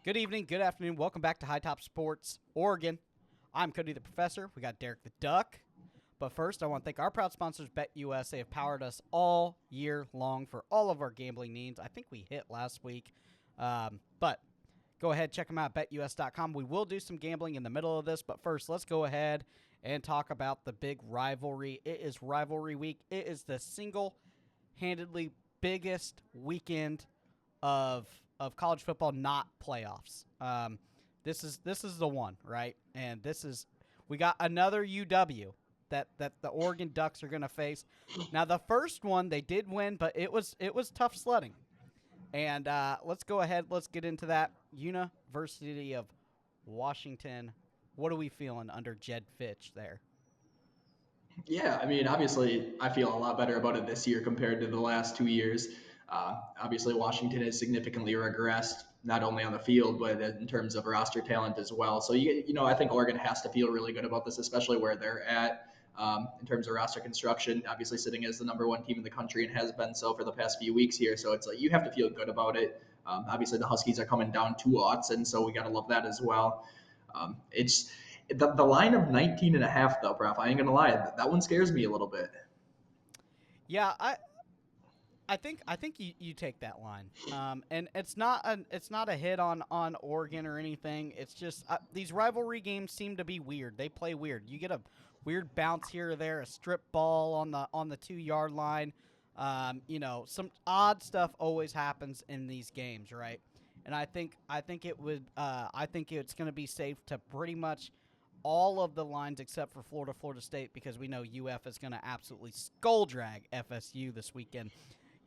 Good evening, good afternoon. Welcome back to High Top Sports Oregon. I'm Cody the Professor. We got Derek the Duck. But first, I want to thank our proud sponsors, BetUS. They have powered us all year long for all of our gambling needs. I think we hit last week. But go ahead, check them out, betus.com. We will do some gambling in the middle of this. But first, let's go ahead and talk about the big rivalry. It is rivalry week. It is the single-handedly biggest weekend of college football, not playoffs. This is the one, right? And we got another UW that the Oregon Ducks are going to face. Now the first one they did win, but it was tough sledding. And let's go ahead. Let's get into that. University of Washington. What are we feeling under Jed Fitch there? Yeah, obviously, I feel a lot better about it this year compared to the last 2 years. Obviously, Washington has significantly regressed, not only on the field, but in terms of roster talent as well. So, I think Oregon has to feel really good about this, especially where they're at in terms of roster construction. Obviously, sitting as the number one team in the country and has been so for the past few weeks here. So, it's like you have to feel good about it. Obviously, the Huskies are coming down 2-0, and so we got to love that as well. It's the line of 19 and a half, though, Prof. I ain't going to lie. That one scares me a little bit. Yeah, I think you take that line, and it's not a hit on Oregon or anything. It's just these rivalry games seem to be weird. They play weird. You get a weird bounce here or there, a strip ball on the 2 yard line. Some odd stuff always happens in these games, right? And I think it's going to be safe to pretty much all of the lines except for Florida State because we know UF is going to absolutely skull drag FSU this weekend.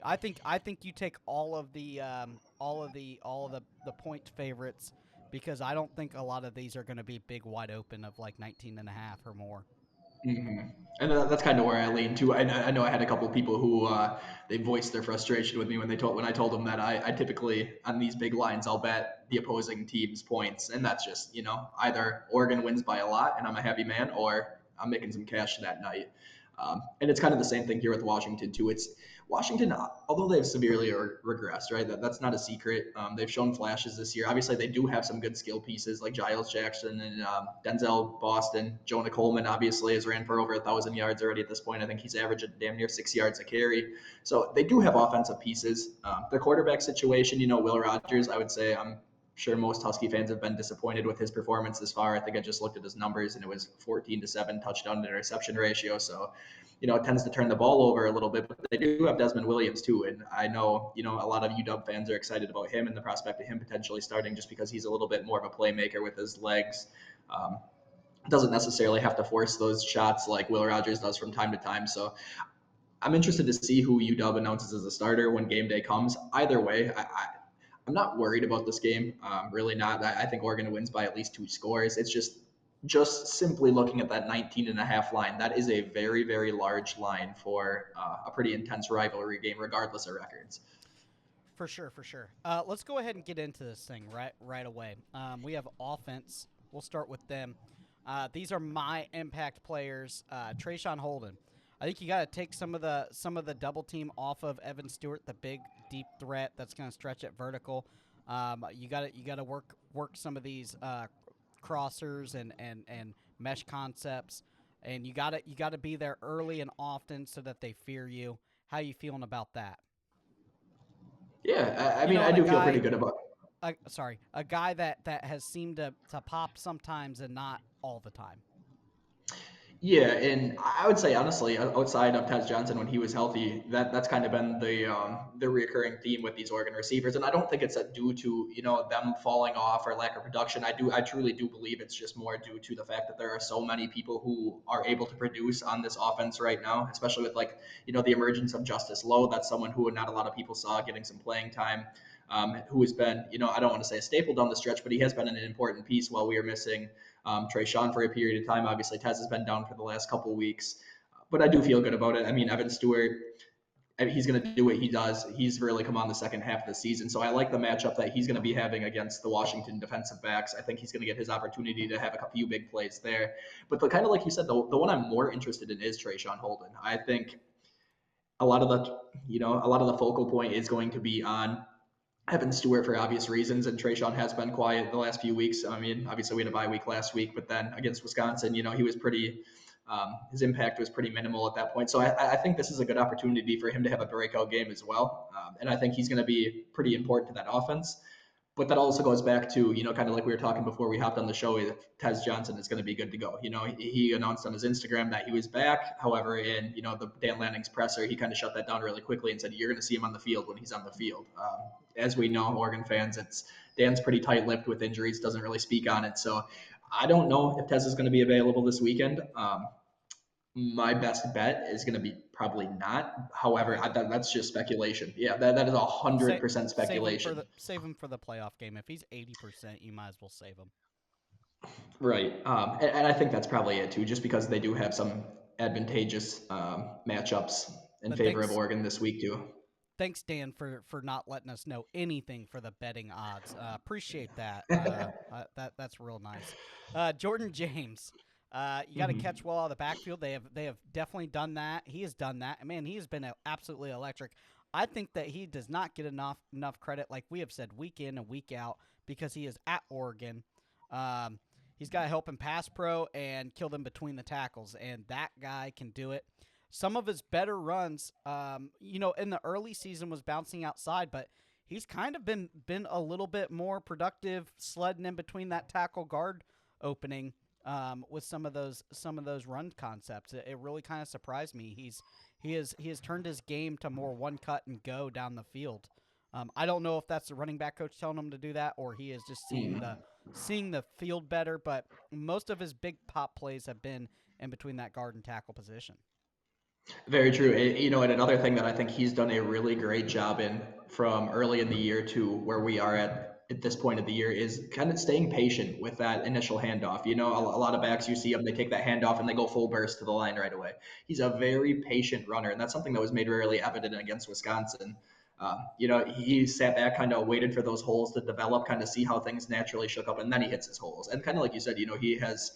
I think you take all of the point favorites because I don't think a lot of these are going to be big wide open of like 19 and a half or more. hmm And that's kind of where I lean too. I know I had a couple of people who they voiced their frustration with me when I told them that I typically on these big lines I'll bet the opposing team's points, and that's just either Oregon wins by a lot and I'm a happy man, or I'm making some cash that night. And it's kind of the same thing here with Washington too. It's Washington, although they've severely regressed, right? That's not a secret. They've shown flashes this year. Obviously, they do have some good skill pieces like Giles Jackson and Denzel Boston. Jonah Coleman obviously has ran for over 1,000 yards already at this point. I think he's averaging damn near 6 yards a carry. So they do have offensive pieces. The quarterback situation, Will Rogers, I would say I'm sure most Husky fans have been disappointed with his performance this far. I think I just looked at his numbers and it was 14-7 touchdown to interception ratio. So, it tends to turn the ball over a little bit, but they do have Desmond Williams too. And I know, a lot of UW fans are excited about him and the prospect of him potentially starting just because he's a little bit more of a playmaker with his legs. Um, doesn't necessarily have to force those shots like Will Rogers does from time to time. So I'm interested to see who UW announces as a starter when game day comes. Either way, I'm not worried about this game. Really not. I think Oregon wins by at least 2 scores. It's just simply looking at that 19 and a half line. That is a very, very large line for a pretty intense rivalry game, regardless of records. For sure, for sure. Let's go ahead and get into this thing right away. We have offense. We'll start with them. These are my impact players. Trayshawn Holden. I think you got to take some of the double team off of Evan Stewart, the big deep threat that's going to stretch it vertical. You got to work some of these crossers and mesh concepts, and you got to be there early and often so that they fear you. How you feeling about that? Yeah, You know, I and a do feel pretty guy, good about. a guy that has seemed to pop sometimes and not all the time. Yeah, and I would say honestly, outside of Tez Johnson when he was healthy, that's kind of been the recurring theme with these Oregon receivers, and I don't think it's due to them falling off or lack of production. I truly do believe it's just more due to the fact that there are so many people who are able to produce on this offense right now, especially with the emergence of Justice Lowe. That's someone who not a lot of people saw getting some playing time. Who has been, I don't want to say a staple down the stretch, but he has been an important piece while we are missing Trey Sean for a period of time. Obviously, Tez has been down for the last couple of weeks, but I do feel good about it. Evan Stewart, he's going to do what he does. He's really come on the second half of the season. So I like the matchup that he's going to be having against the Washington defensive backs. I think he's going to get his opportunity to have a few big plays there. But the kind of like you said, the one I'm more interested in is Trey Sean Holden. I think a lot of the focal point is going to be on Evan Stewart for obvious reasons, and Trayshawn has been quiet the last few weeks. I mean, obviously we had a bye week last week, but then against Wisconsin, he was pretty. His impact was pretty minimal at that point. So I think this is a good opportunity for him to have a breakout game as well, and I think he's going to be pretty important to that offense. But that also goes back to, kind of like we were talking before we hopped on the show, if Tez Johnson is going to be good to go. He announced on his Instagram that he was back. However, in, the Dan Lanning's presser, he kind of shut that down really quickly and said, you're going to see him on the field when he's on the field. As we know, Oregon fans, Dan's pretty tight-lipped with injuries, doesn't really speak on it. So I don't know if Tez is going to be available this weekend. My best bet is going to be probably not. However, that's just speculation. Yeah, that is 100% speculation. Save him for the playoff game. If he's 80%, you might as well save him. Right. And I think that's probably it too, just because they do have some advantageous matchups in favor of Oregon this week too. Thanks, Dan, for not letting us know anything for the betting odds. Appreciate that. That's real nice. Jordan James. You got to catch well out of the backfield. They have definitely done that. He has done that. Man, he has been absolutely electric. I think that he does not get enough credit, like we have said, week in and week out, because he is at Oregon. He's got to help him pass pro and kill them between the tackles, and that guy can do it. Some of his better runs, in the early season was bouncing outside, but he's kind of been a little bit more productive sledding in between that tackle guard opening. With some of those run concepts, it really kind of surprised me. He has turned his game to more one cut and go down the field. I don't know if that's the running back coach telling him to do that, or he is just seeing the field better. But most of his big pop plays have been in between that guard and tackle position. Very true. And another thing that I think he's done a really great job in from early in the year to where we are at this point of the year is kind of staying patient with that initial handoff. A lot of backs, you see them, they take that handoff and they go full burst to the line right away. He's a very patient runner, and that's something that was made rarely evident against Wisconsin. He sat back, kind of waited for those holes to develop, kind of see how things naturally shook up, and then he hits his holes. And kind of like you said, he has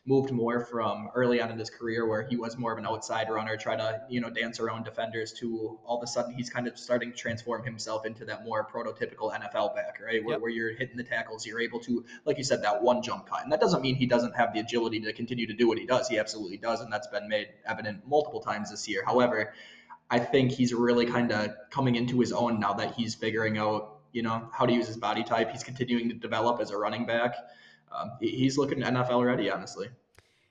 moved more from early on in his career where he was more of an outside runner, try to, dance around defenders, to all of a sudden he's kind of starting to transform himself into that more prototypical NFL back, right? Where you're hitting the tackles, you're able to, like you said, that one jump cut. And that doesn't mean he doesn't have the agility to continue to do what he does. He absolutely does. And that's been made evident multiple times this year. However, I think he's really kind of coming into his own now that he's figuring out, how to use his body type. He's continuing to develop as a running back. He's looking NFL ready, honestly.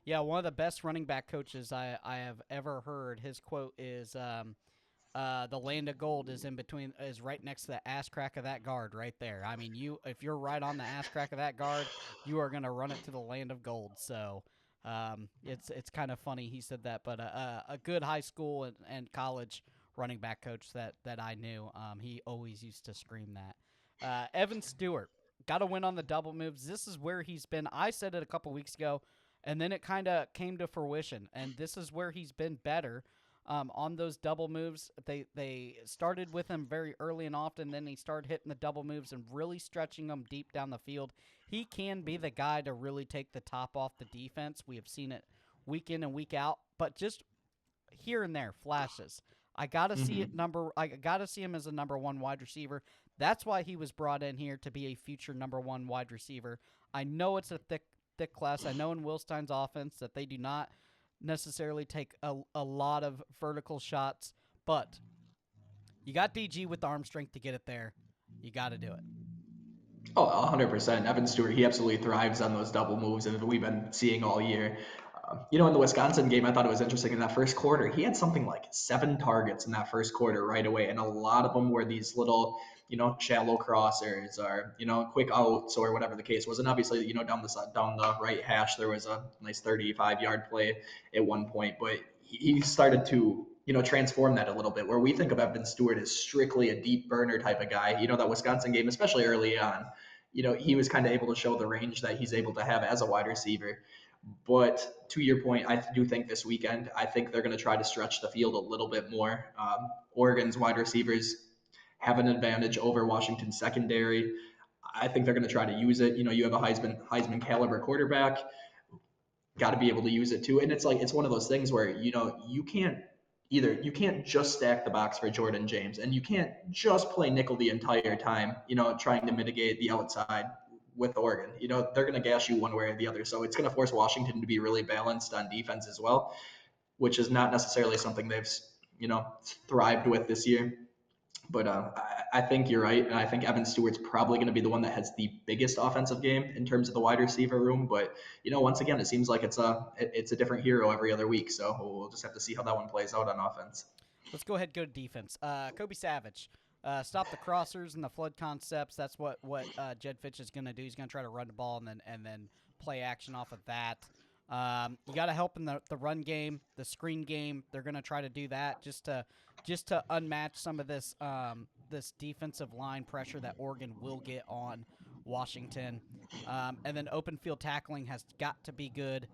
Yeah, one of the best running back coaches I have ever heard. His quote is, "The land of gold is right next to the ass crack of that guard right there." I mean, if you're right on the ass crack of that guard, you are gonna run it to the land of gold. So, it's kind of funny he said that, but a good high school and college running back coach that I knew, he always used to scream that. Evan Stewart got to win on the double moves. This is where he's been. I said it a couple weeks ago, and then it kind of came to fruition. And this is where he's been better on those double moves. They started with him very early and often. Then he started hitting the double moves and really stretching them deep down the field. He can be the guy to really take the top off the defense. We have seen it week in and week out, but just here and there, flashes. I gotta see it. I gotta see him as a number one wide receiver. That's why he was brought in here, to be a future number one wide receiver. I know it's a thick class. I know in Will Stein's offense that they do not necessarily take a lot of vertical shots, but you got DG with the arm strength to get it there. You got to do it. Oh, 100%. Evan Stewart, he absolutely thrives on those double moves, and we've been seeing all year. In the Wisconsin game, I thought it was interesting. In that first quarter, he had something like 7 targets in that first quarter right away, and a lot of them were these little, shallow crossers or, quick outs or whatever the case was. And obviously, down the right hash, there was a nice 35-yard play at one point, but he started to, transform that a little bit, where we think of Evan Stewart as strictly a deep burner type of guy. That Wisconsin game, especially early on, he was kind of able to show the range that he's able to have as a wide receiver. But to your point, I do think this weekend, I think they're going to try to stretch the field a little bit more. Oregon's wide receivers have an advantage over Washington's secondary. I think they're going to try to use it. You have a Heisman caliber quarterback. Got to be able to use it too. And it's one of those things where, you can't either you can't just stack the box for Jordan James, and you can't just play nickel the entire time, trying to mitigate the outside with Oregon. They're going to gash you one way or the other. So it's going to force Washington to be really balanced on defense as well, which is not necessarily something they've, thrived with this year. But I think you're right, and I think Evan Stewart's probably going to be the one that has the biggest offensive game in terms of the wide receiver room. But once again, it seems like it's a different hero every other week. So we'll just have to see how that one plays out on offense. Let's go ahead and go to defense. Kobe Savage. Stop the crossers and the flood concepts. That's what Jed Fitch is going to do. He's going to try to run the ball and then play action off of that. You got to help in the run game, the screen game. They're going to try to do that just to unmatch some of this this defensive line pressure that Oregon will get on Washington. And then open field tackling has got to be good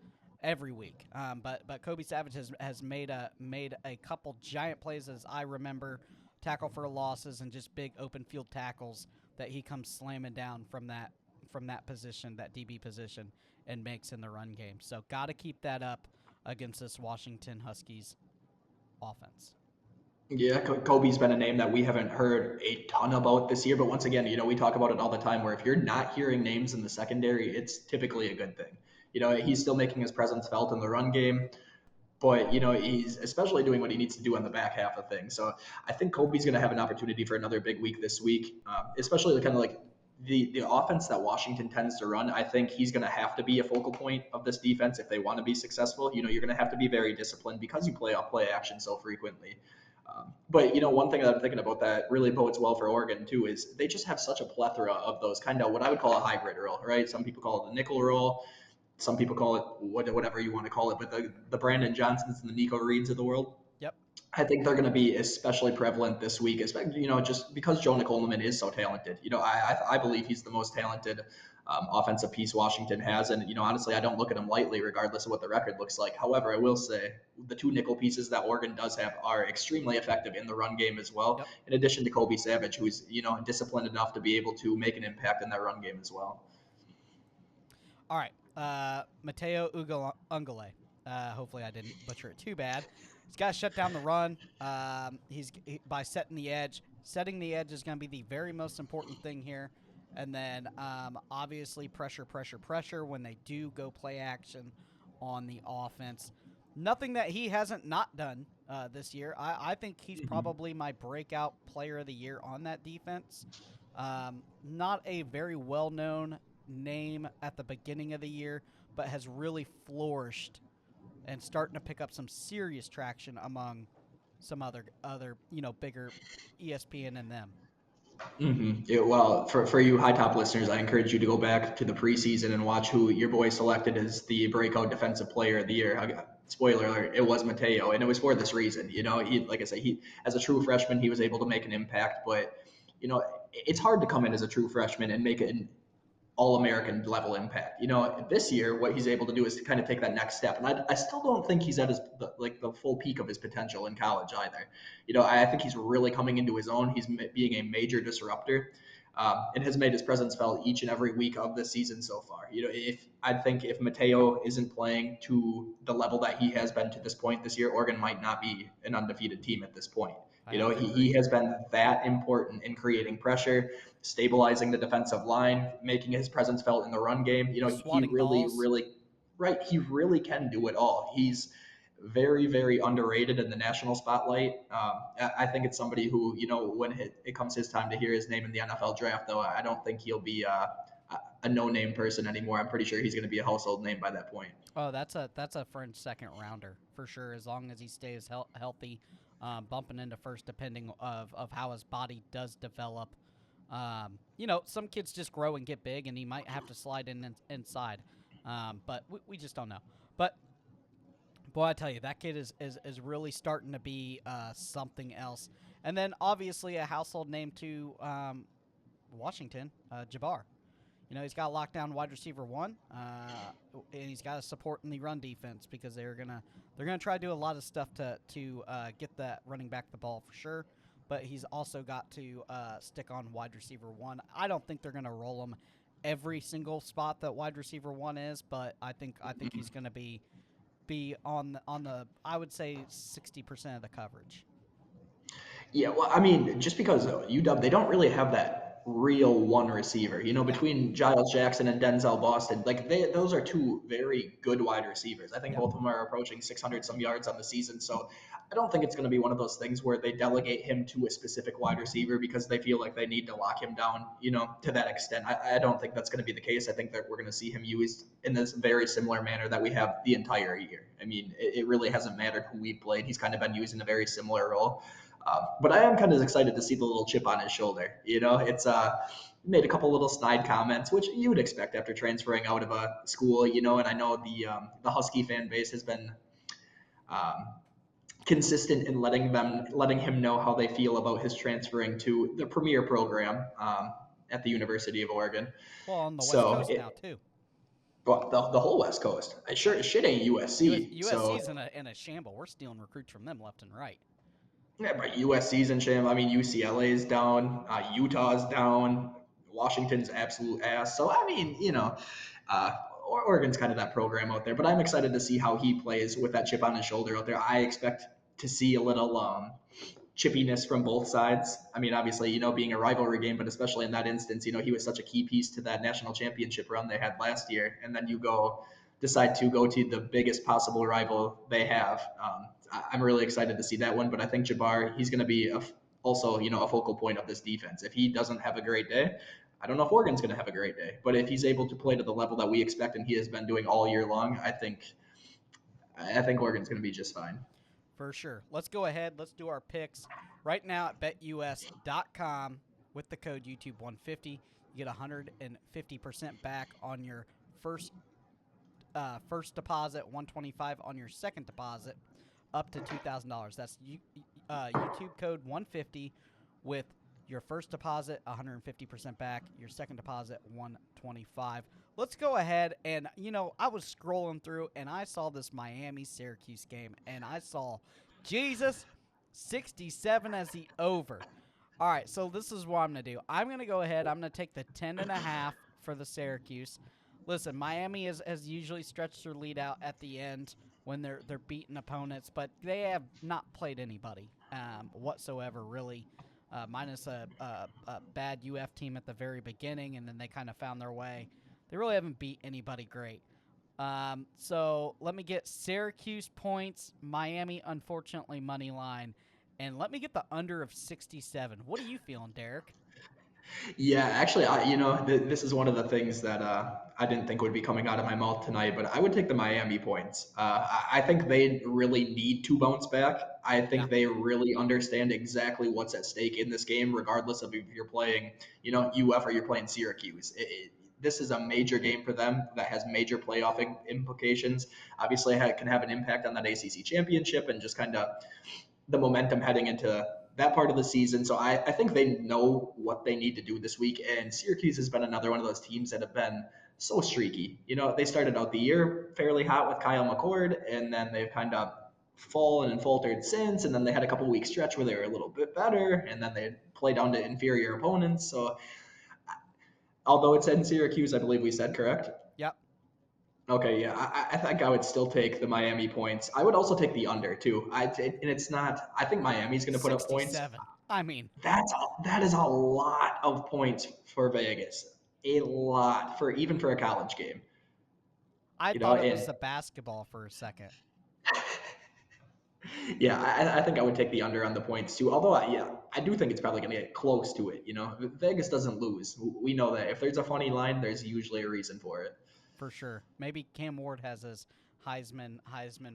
every week. But Kobe Savage has made a couple giant plays, as I remember, tackle for losses and just big open field tackles that he comes slamming down from that position, that DB position, and makes in the run game. So got to keep that up against this Washington Huskies offense. Yeah, Kobe's been a name that we haven't heard a ton about this year, but once again, we talk about it all the time where if you're not hearing names in the secondary, it's typically a good thing. He's still making his presence felt in the run game, but he's especially doing what he needs to do on the back half of things. So I think Kobe's going to have an opportunity for another big week this week, especially kind of like the offense that Washington tends to run. I think he's going to have to be a focal point of this defense if they want to be successful. You're going to have to be very disciplined because you play action so frequently. But one thing that I'm thinking about that really bodes well for Oregon too is they just have such a plethora of those kind of what I would call a hybrid role, right? Some people call it the nickel role, some people call it whatever you want to call it, but the Brandon Johnsons and the Nico Reeds of the world. Yep. I think they're going to be especially prevalent this week, especially just because Jonah Coleman is so talented. I believe he's the most talented offensive piece Washington has, and honestly, I don't look at him lightly, regardless of what the record looks like. However, I will say the two nickel pieces that Oregon does have are extremely effective in the run game as well. Yep. In addition to Kobe Savage, who's disciplined enough to be able to make an impact in that run game as well. All right, Matteo Ungale. Hopefully, I didn't butcher it too bad. He's got to shut down the run. By setting the edge. Setting the edge is going to be the very most important thing here. And then, obviously, pressure when they do go play action on the offense. Nothing that he hasn't not done this year. I think he's probably my breakout player of the year on that defense. Not a very well-known name at the beginning of the year, but has really flourished and starting to pick up some serious traction among some other bigger ESPN and them. Well, for you high top listeners, I encourage you to go back to the preseason and watch who your boy selected as the breakout defensive player of the year. Spoiler alert, it was Matteo, and it was for this reason. He, like I said, he as a true freshman, he was able to make an impact, but it's hard to come in as a true freshman and make an all-American level impact. This year, what he's able to do is to kind of take that next step. And I still don't think he's at the full peak of his potential in college either. I think he's really coming into his own. He's being a major disruptor and has made his presence felt each and every week of the season so far. If Matteo isn't playing to the level that he has been to this point this year, Oregon might not be an undefeated team at this point. He has been that important in creating pressure, stabilizing the defensive line, making his presence felt in the run game. He really can do it all. He's very, very underrated in the national spotlight. I think it's somebody who, when it comes his time to hear his name in the NFL draft, though, I don't think he'll be a no-name person anymore. I'm pretty sure he's going to be a household name by that point. Oh, that's a fringe second rounder for sure, as long as he stays healthy. Bumping into first depending of how his body does develop. Some kids just grow and get big, and he might have to slide inside. But we just don't know. But, boy, I tell you, that kid is really starting to be something else. And then, obviously, a household name to Washington, JaMarr. He's got a lockdown wide receiver 1, and he's got a support in the run defense because they're gonna try to do a lot of stuff to get that running back the ball for sure. But he's also got to stick on wide receiver 1. I don't think they're gonna roll him every single spot that wide receiver 1 is, but I think he's gonna be be on the I would say 60% of the coverage. Yeah, well, I mean, just because UW, they don't really have that real one receiver. Yeah. Between Giles Jackson and Denzel Boston, like those are two very good wide receivers. I think Yep. both of them are approaching 600 some yards on the season. So I don't think it's going to be one of those things where they delegate him to a specific wide receiver because they feel like they need to lock him down, to that extent. I don't think that's going to be the case. I think that we're going to see him used in this very similar manner that we have the entire year. I mean, it really hasn't mattered who we played. He's kind of been used in a very similar role. But I am kind of excited to see the little chip on his shoulder. It's made a couple little snide comments, which you would expect after transferring out of a school. And I know the Husky fan base has been um, consistent in letting him know how they feel about his transferring to the premier program at the University of Oregon. Well, on the West So Coast now too. well, the whole West Coast. Shit ain't USC. USC's in a shamble. We're stealing recruits from them left and right. Yeah, but USC's in shame. I mean, UCLA's down, Utah's down, Washington's absolute ass. So I mean, Oregon's kind of that program out there. But I'm excited to see how he plays with that chip on his shoulder out there. I expect to see a little chippiness from both sides. I mean, obviously, being a rivalry game, but especially in that instance, he was such a key piece to that national championship run they had last year. And then you decide to go to the biggest possible rival they have. I'm really excited to see that one, but I think JaMarr, he's going to be also, a focal point of this defense. If he doesn't have a great day, I don't know if Oregon's going to have a great day, but if he's able to play to the level that we expect and he has been doing all year long, I think Oregon's going to be just fine. For sure. Let's go ahead. Let's do our picks right now at betus.com with the code YouTube150. You get 150% back on your first deposit, 125 on your second deposit, up to $2,000. That's YouTube code 150 with your first deposit 150% back, your second deposit 125. Let's go ahead and I was scrolling through and I saw this Miami Syracuse game and I saw 67 as the over. All right, so this is what I'm going to do. I'm going to go ahead. I'm going to take the 10.5 for the Syracuse. Listen, Miami has usually stretched their lead out at the end when they're beating opponents, but they have not played anybody whatsoever, really, minus a bad UF team at the very beginning, and then they kind of found their way. They really haven't beat anybody great. So let me get Syracuse points, Miami, unfortunately, money line, and let me get the under of 67. What are you feeling, Derek? Yeah, actually, this is one of the things that I didn't think would be coming out of my mouth tonight, but I would take the Miami points. I think they really need to bounce back. I think they really understand exactly what's at stake in this game, regardless of if you're playing, UF or you're playing Syracuse. This is a major game for them that has major playoff implications. Obviously, it can have an impact on that ACC championship and just kind of the momentum heading into that part of the season. So I think they know what they need to do this week. And Syracuse has been another one of those teams that have been so streaky. They started out the year fairly hot with Kyle McCord, and then they've kind of fallen and faltered since. And then they had a couple week stretch where they were a little bit better, and then they play down to inferior opponents. So although it's in Syracuse, I believe we said correct. Yep. Okay, yeah, I think I would still take the Miami points. I would also take the under too. And it's not. I think Miami's going to put up points. I mean, that is a lot of points for Vegas. A lot for a college game. I thought it was the basketball for a second. Yeah, I think I would take the under on the points too. Although, I do think it's probably going to get close to it. Vegas doesn't lose. We know that if there's a funny line, there's usually a reason for it. For sure. Maybe Cam Ward has his Heisman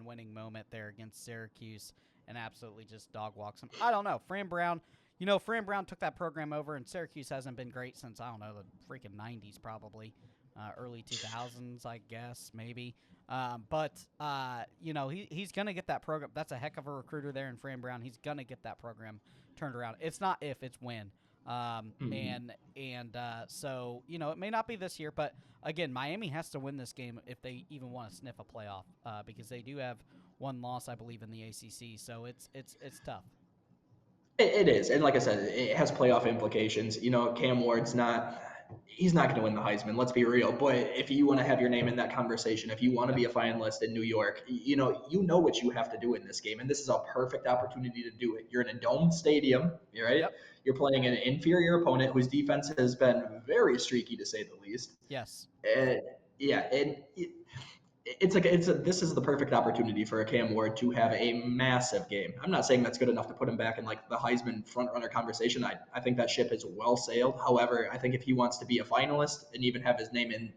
winning moment there against Syracuse and absolutely just dog walks him. I don't know. Fran Brown took that program over, and Syracuse hasn't been great since, I don't know, the freaking 90s probably. Early 2000s, I guess, maybe. But he's going to get that program. That's a heck of a recruiter there in Fran Brown. He's going to get that program turned around. It's not if, it's when. So it may not be this year, but again, Miami has to win this game if they even want to sniff a playoff, because they do have one loss, I believe, in the ACC. So it's tough. It is, and like I said, it has playoff implications. Cam Ward's not he's not going to win the Heisman. Let's be real. But if you want to have your name in that conversation, if you want to be a finalist in New York, you know what you have to do in this game, and this is a perfect opportunity to do it. You're in a domed stadium, right? Yep. You're playing an inferior opponent whose defense has been very streaky, to say the least. Yes. And yeah, this is the perfect opportunity for a Cam Ward to have a massive game. I'm not saying that's good enough to put him back in like the Heisman front runner conversation. I think that ship is well sailed. However, I think if he wants to be a finalist and even have his name in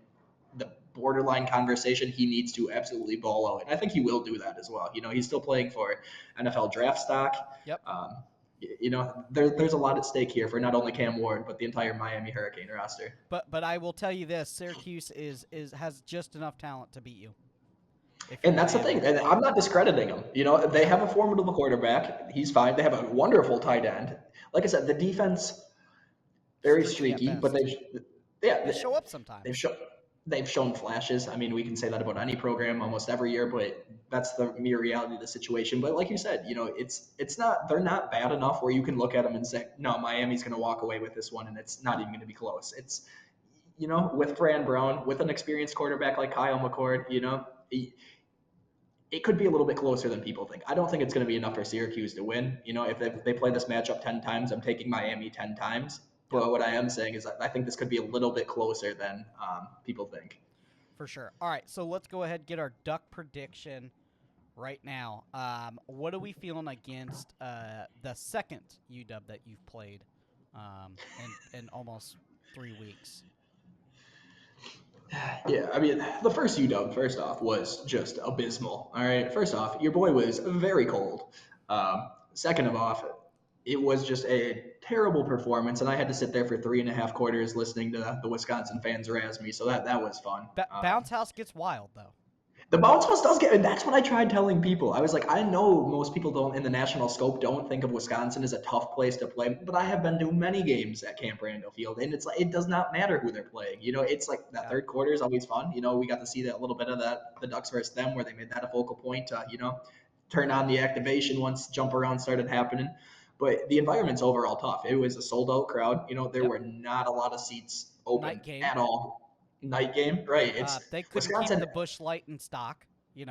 the borderline conversation, he needs to absolutely ball out. And I think he will do that as well. He's still playing for NFL draft stock. Yep. There's a lot at stake here for not only Cam Ward but the entire Miami Hurricane roster. But I will tell you this: Syracuse has just enough talent to beat you. And that's the thing. And I'm not discrediting them. They have a formidable quarterback. He's fine. They have a wonderful tight end. Like I said, the defense very streaky, but they show up sometimes. They've shown flashes. I mean, we can say that about any program almost every year, but that's the mere reality of the situation. But like you said, they're not bad enough where you can look at them and say, no, Miami's going to walk away with this one, and it's not even going to be close. It's, with Fran Brown, with an experienced quarterback like Kyle McCord, it could be a little bit closer than people think. I don't think it's going to be enough for Syracuse to win. If they play this matchup 10 times, I'm taking Miami 10 times. But what I am saying is I think this could be a little bit closer than people think. For sure. All right, so let's go ahead and get our Duck prediction right now. What are we feeling against the second UW that you've played in almost 3 weeks? Yeah, I mean, the first UW, first off, was just abysmal. All right, first off, your boy was very cold. Second of off, it was just a terrible performance, and I had to sit there for 3.5 quarters listening to the Wisconsin fans razz me, so that was fun. Bounce House gets wild, though. The bounce house does get, and that's what I tried telling people. I was like, I know most people don't, in the national scope, don't think of Wisconsin as a tough place to play, but I have been to many games at Camp Randall Field, and it's like, it does not matter who they're playing. It's like that third quarter is always fun. We got to see that little bit of the Ducks versus them, where they made that a focal point to, turn on the activation once jump around started happening. But the environment's overall tough. It was a sold out crowd. There were not a lot of seats open at all. Night game, right? They couldn't keep the Busch Light in stock, We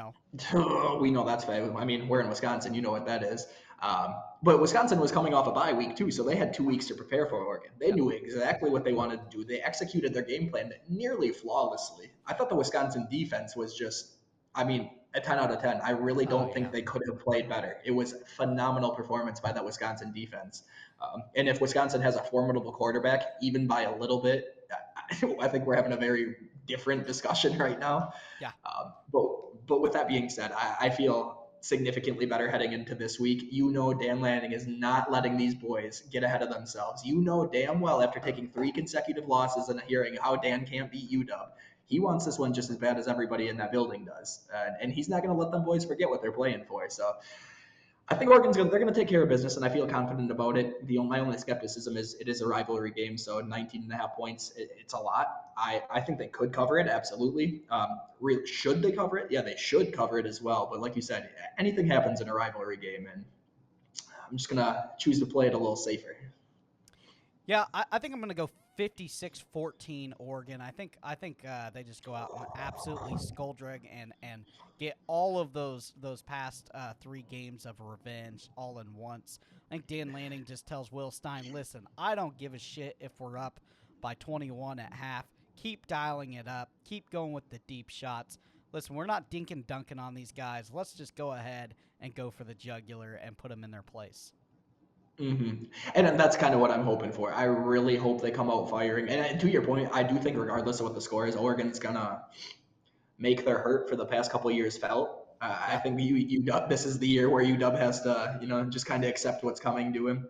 know that's fair. I mean, we're in Wisconsin. You know what that is. But Wisconsin was coming off a bye week too, so they had 2 weeks to prepare for Oregon. They knew exactly what they wanted to do. They executed their game plan nearly flawlessly. I thought the Wisconsin defense was just, a 10 out of 10. I really don't think they could have played better. It was a phenomenal performance by that Wisconsin defense. And if Wisconsin has a formidable quarterback, even by a little bit, I think we're having a very different discussion right now. Yeah. But with that being said, I feel significantly better heading into this week. Dan Lanning is not letting these boys get ahead of themselves. Damn well after taking 3 consecutive losses and hearing how Dan can't beat UW, he wants this one just as bad as everybody in that building does. And he's not going to let them boys forget what they're playing for. So I think Oregon's they're going to take care of business, and I feel confident about it. My only skepticism is it is a rivalry game, so 19.5 points, it's a lot. I think they could cover it, absolutely. Really, should they cover it? Yeah, they should cover it as well. But like you said, anything happens in a rivalry game, and I'm just going to choose to play it a little safer. Yeah, I think I'm going to go 56-14 Oregon. I think they just go out and absolutely skull-drag and get all of those past 3 games of revenge all in once. I think Dan Lanning just tells Will Stein, listen, I don't give a shit if we're up by 21 at half. Keep dialing it up. Keep going with the deep shots. Listen, we're not dinking dunking on these guys. Let's just go ahead and go for the jugular and put them in their place. Mm-hmm. And that's kind of what I'm hoping for. I really hope they come out firing. And to your point, I do think regardless of what the score is, Oregon's going to make their hurt for the past couple of years felt. I think UW, this is the year where UW has to, just kind of accept what's coming to him.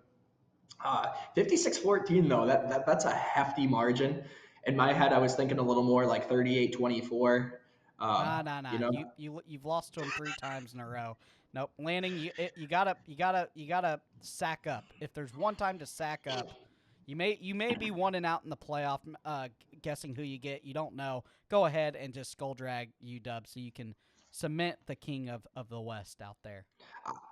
56-14, though, that's a hefty margin. In my head, I was thinking a little more like 38-24. No. You've lost to them 3 times in a row. Nope, Lanning, you gotta sack up. If there's one time to sack up, you may be 1 out in the playoff. Guessing who you get, you don't know. Go ahead and just skull drag UW so you can cement the king of the West out there.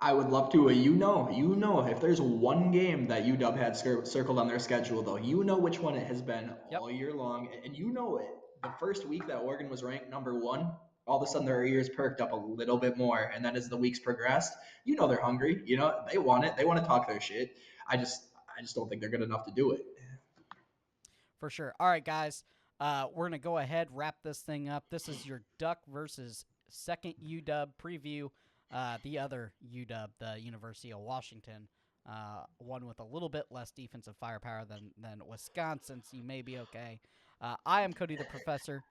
I would love to. If there's one game that UW had circled on their schedule, though, you know which one it has been Yep, all year long, and you know it. The first week that Oregon was ranked #1, all of a sudden their ears perked up a little bit more, and then as the weeks progressed, you know they're hungry. You know they want it. They want to talk their shit. I just don't think they're good enough to do it. for sure. All right, guys, we're gonna go ahead wrap this thing up. This is your Duck versus second UW preview. The other UW, the University of Washington, one with a little bit less defensive firepower than Wisconsin, so you may be okay. I am Cody the Professor.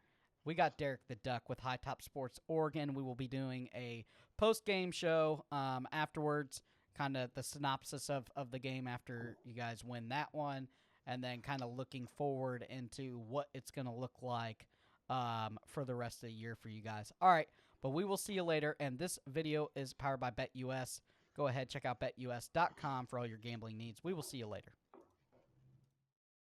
We got Derek the Duck with High Top Sports Oregon. We will be doing a post-game show afterwards, kind of the synopsis of the game after you guys win that one, and then kind of looking forward into what it's going to look like for the rest of the year for you guys. All right, but we will see you later, and this video is powered by BetUS. Go ahead, check out betus.com for all your gambling needs. We will see you later.